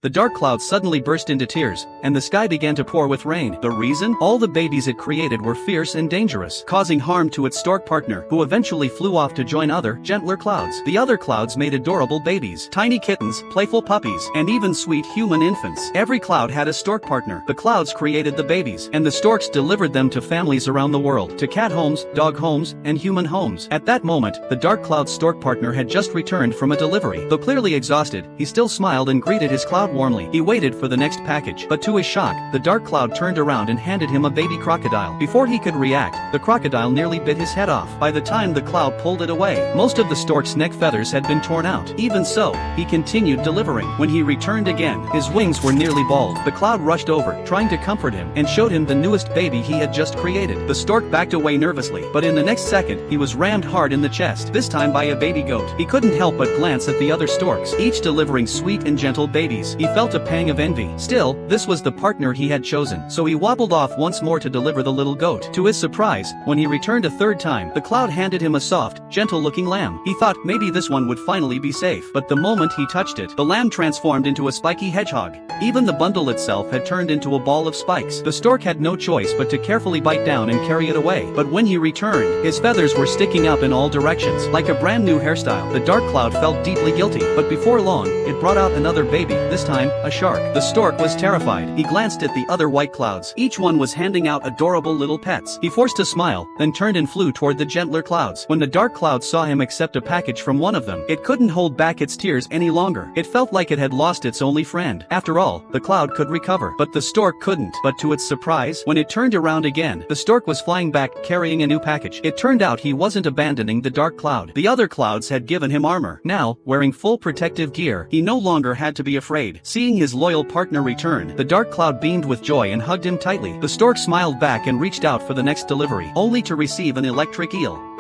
The dark cloud suddenly burst into tears, and the sky began to pour with rain. The reason? All the babies it created were fierce and dangerous, causing harm to its stork partner, who eventually flew off to join other, gentler clouds. The other clouds made adorable babies, tiny kittens, playful puppies, and even sweet human infants. Every cloud had a stork partner. The clouds created the babies, and the storks delivered them to families around the world, to cat homes, dog homes, and human homes. At that moment, the dark cloud stork partner had just returned from a delivery. Though clearly exhausted, he still smiled and greeted his cloud warmly. He waited for the next package, but to his shock, the dark cloud turned around and handed him a baby crocodile. Before he could react, the crocodile nearly bit his head off. By the time the cloud pulled it away, most of the stork's neck feathers had been torn out. Even so, he continued delivering. When he returned again, his wings were nearly bald. The cloud rushed over, trying to comfort him, and showed him the newest baby he had just created. The stork backed away nervously, but in the next second, he was rammed hard in the chest, this time by a baby goat. He couldn't help but glance at the other storks, each delivering sweet and gentle babies. He felt a pang of envy. Still, this was the partner he had chosen, so he wobbled off once more to deliver the little goat. To his surprise, when he returned a third time, the cloud handed him a soft, gentle-looking lamb. He thought maybe this one would finally be safe, but the moment he touched it, the lamb transformed into a spiky hedgehog. Even the bundle itself had turned into a ball of spikes. The stork had no choice but to carefully bite down and carry it away. But when he returned, his feathers were sticking up in all directions, like a brand new hairstyle. The dark cloud felt deeply guilty, but before long, it brought out another baby, this time, a shark. The stork was terrified. He glanced at the other white clouds. Each one was handing out adorable little pets. He forced a smile, then turned and flew toward the gentler clouds. When the dark cloud saw him accept a package from one of them, it couldn't hold back its tears any longer. It felt like it had lost its only friend. After all, the cloud could recover, but the stork couldn't. But to its surprise, when it turned around again, the stork was flying back, carrying a new package. It turned out he wasn't abandoning the dark cloud. The other clouds had given him armor. Now, wearing full protective gear, he no longer had to be afraid. Seeing his loyal partner return, the dark cloud beamed with joy and hugged him tightly. The stork smiled back and reached out for the next delivery, only to receive an electric eel.